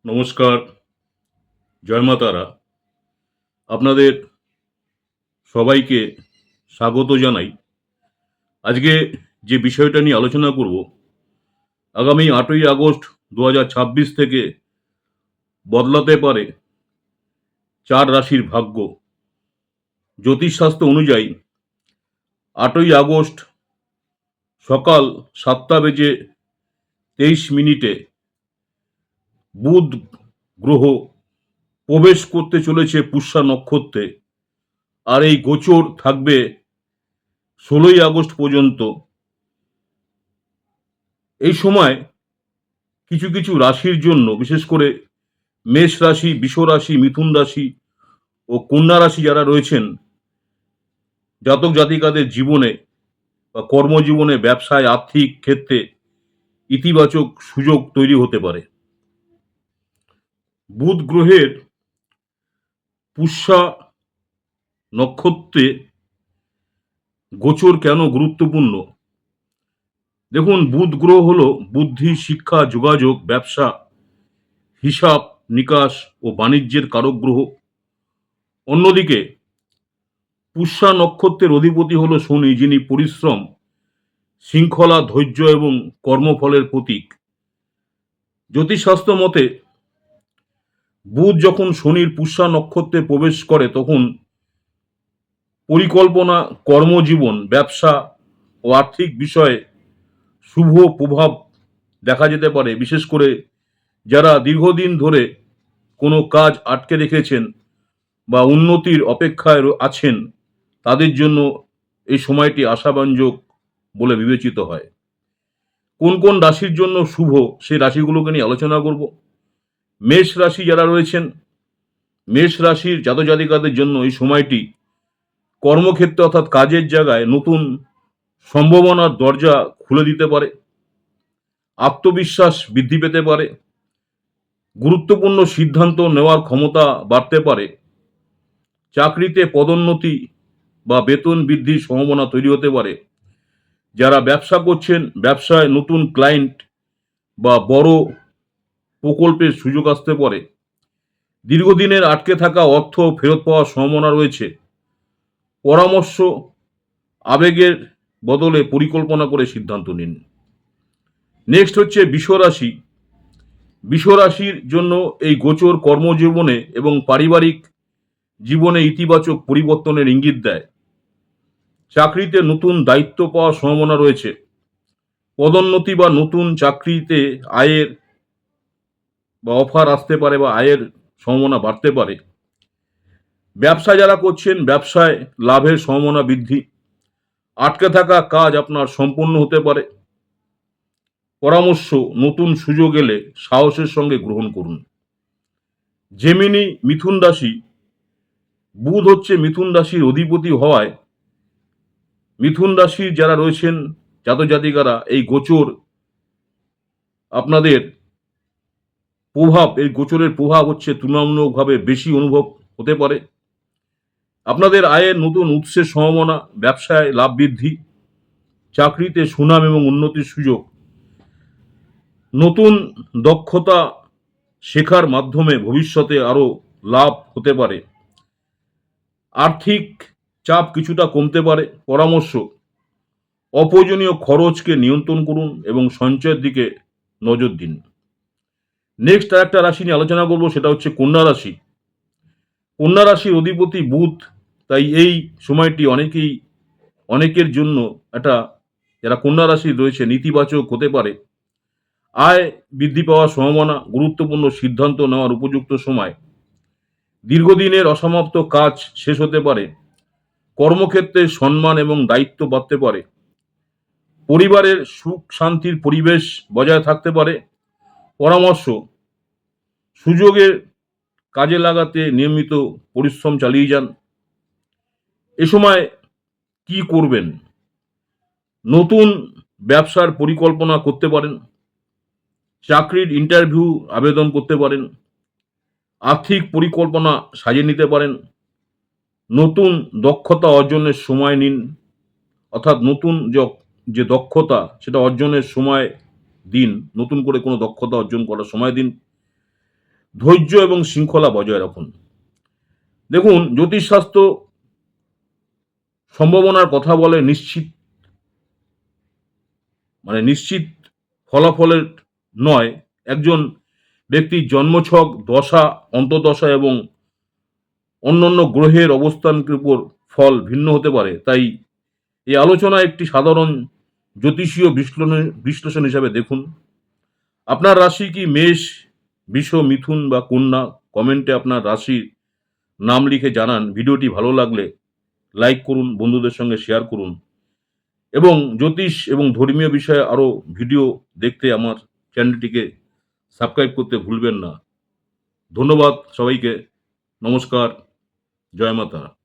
নমস্কার, জয় মা তারা। আপনাদের সবাইকে স্বাগত জানাই। আজকে যে বিষয়টা নিয়ে আলোচনা করব, আগামী ৮ই আগস্ট ২০২৬ থেকে বদলাতে পারে ৪ রাশির ভাগ্য। জ্যোতিষশাস্ত্র অনুযায়ী ৮ই আগস্ট সকাল ৭টা বেজে ২৩ মিনিটে বুধ গ্রহ প্রবেশ করতে চলেছে পুষ্যা নক্ষত্রে। আর এই গোচর থাকবে ১৬ই আগস্ট পর্যন্ত। এই সময় কিছু কিছু রাশির জন্য, বিশেষ করে মেষ রাশি, বৃষ রাশি, মিথুন রাশি ও কন্যা রাশি যারা রয়েছেন, জাতক জাতিকাদের জীবনে বা কর্মজীবনে, ব্যবসায়, আর্থিক ক্ষেত্রে ইতিবাচক সুযোগ তৈরি হতে পারে। বুধ গ্রহের পুষ্যা নক্ষত্রে গোচর কেন গুরুত্বপূর্ণ? দেখুন, বুধ গ্রহ হলো বুদ্ধি, শিক্ষা, যোগাযোগ, ব্যবসা, হিসাব নিকাশ ও বাণিজ্যের কারক গ্রহ। অন্যদিকে পুষ্যা নক্ষত্রের অধিপতি হলো শনি, যিনি পরিশ্রম, শৃঙ্খলা, ধৈর্য এবং কর্মফলের প্রতীক। জ্যোতিষশাস্ত্র মতে বুধ যখন শনির পুষ্যা নক্ষত্রে প্রবেশ করে, তখন পরিকল্পনা, কর্মজীবন, ব্যবসা ও আর্থিক বিষয়ে শুভ প্রভাব দেখা যেতে পারে। বিশেষ করে যারা দীর্ঘদিন ধরে কোনো কাজ আটকে রেখেছেন বা উন্নতির অপেক্ষায় আছেন, তাদের জন্য এই সময়টি আশাব্যঞ্জক বলে বিবেচিত হয়। কোন কোন রাশির জন্য শুভ, সেই রাশিগুলোকে নিয়ে আলোচনা করব। মেষ রাশি যারা রয়েছেন, মেষ রাশির জাতক জাতিকাদের জন্য এই সময়টি কর্মক্ষেত্রে অর্থাৎ কাজের জায়গায় নতুন সম্ভাবনার দরজা খুলে দিতে পারে। আত্মবিশ্বাস বৃদ্ধি পেতে পারে। গুরুত্বপূর্ণ সিদ্ধান্ত নেওয়ার ক্ষমতা বাড়তে পারে। চাকরিতে পদোন্নতি বা বেতন বৃদ্ধির সম্ভাবনা তৈরি হতে পারে। যারা ব্যবসা করছেন, ব্যবসায় নতুন ক্লায়েন্ট বা বড় প্রকল্পের সুযোগ আসতে পারে। দীর্ঘদিনের আটকে থাকা অর্থ ফেরত পাওয়ার সম্ভাবনা রয়েছে। পরামর্শ, আবেগের বদলে পরিকল্পনা করে সিদ্ধান্ত নিন। নেক্সট হচ্ছে বৃষ রাশি। বৃষ রাশির জন্য এই গোচর কর্মজীবনে এবং পারিবারিক জীবনে ইতিবাচক পরিবর্তনের ইঙ্গিত দেয়। চাকরিতে নতুন দায়িত্ব পাওয়ার সম্ভাবনা রয়েছে। পদোন্নতি বা নতুন চাকরিতে আয়ের বা অফার আসতে পারে বা আয়ের সম্ভাবনা বাড়তে পারে। ব্যবসা যারা করছেন, ব্যবসায় লাভের সম্ভাবনা বৃদ্ধি। আটকে থাকা কাজ আপনার সম্পূর্ণ হতে পারে। পরামর্শ, নতুন সুযোগ এলে সাহসের সঙ্গে গ্রহণ করুন। জেমিনি, মিথুন রাশি। বুধ হচ্ছে মিথুন রাশির অধিপতি হওয়ায় মিথুন রাশির যারা রয়েছেন জাতক জাতিকারা, এই গোচর আপনাদের এই গোচরের প্রভাব হচ্ছে তুলনামূলকভাবে বেশি অনুভব হতে পারে। আপনাদের আয়ের নতুন উৎসের সম্ভাবনা, ব্যবসায় লাভ বৃদ্ধি, চাকরিতে সুনাম এবং উন্নতির সুযোগ। নতুন দক্ষতা শেখার মাধ্যমে ভবিষ্যতে আরো লাভ হতে পারে। আর্থিক চাপ কিছুটা কমতে পারে। পরামর্শ, অপ্রয়োজনীয় খরচকে নিয়ন্ত্রণ করুন এবং সঞ্চয়ের দিকে নজর দিন। নেক্সট আর একটা রাশি নিয়ে আলোচনা করব, সেটা হচ্ছে কন্যা রাশি। কন্যা রাশির অধিপতি বুধ, তাই এই সময়টি অনেকের জন্য একটা, যারা কন্যা রাশি রয়েছে, নেতিবাচক হতে পারে। আয় বৃদ্ধি পাওয়ার সম্ভাবনা, গুরুত্বপূর্ণ সিদ্ধান্ত নেওয়ার উপযুক্ত সময়। দীর্ঘদিনের অসমাপ্ত কাজ শেষ হতে পারে। কর্মক্ষেত্রে সম্মান এবং দায়িত্ব বাড়তে পারে। পরিবারের সুখ শান্তির পরিবেশ বজায় থাকতে পারে। পরামর্শ, সুযোগের কাজে লাগাতে নিয়মিত পরিশ্রম চালিয়ে যান। এ সময় কি করবেন? নতুন ব্যবসার পরিকল্পনা করতে পারেন। চাকরির ইন্টারভিউ আবেদন করতে পারেন। আর্থিক পরিকল্পনা সাজিয়ে নিতে পারেন। নতুন দক্ষতা অর্জনের সময় নিন, অর্থাৎ নতুন যে দক্ষতা সেটা অর্জনের সময় দিন। নতুন করে কোনো দক্ষতা অর্জন করার সময় দিন। ধৈর্য এবং শৃঙ্খলা বজায় রাখুন। দেখুন, জ্যোতিষশাস্ত্র সম্ভাবনার কথা বলে নিশ্চিত ফলাফলের নয়। একজন ব্যক্তির জন্মছক, দশা, অন্তর্দশা এবং অন্যান্য গ্রহের অবস্থানের উপর ফল ভিন্ন হতে পারে। তাই এই আলোচনা একটি সাধারণ জ্যোতিষীয় বিশ্লেষণ হিসাবে দেখুন। আপনার রাশি কি মেষ, বৃষ, মিথুন বা কন্যা? কমেন্টে আপনার রাশির নাম লিখে জানান। ভিডিওটি ভালো লাগলে লাইক করুন, বন্ধুদের সঙ্গে শেয়ার করুন এবং জ্যোতিষ এবং ধর্মীয় বিষয়ে আরও ভিডিও দেখতে আমার চ্যানেলটিকে সাবস্ক্রাইব করতে ভুলবেন না। ধন্যবাদ সবাইকে। নমস্কার। জয় মা তারা।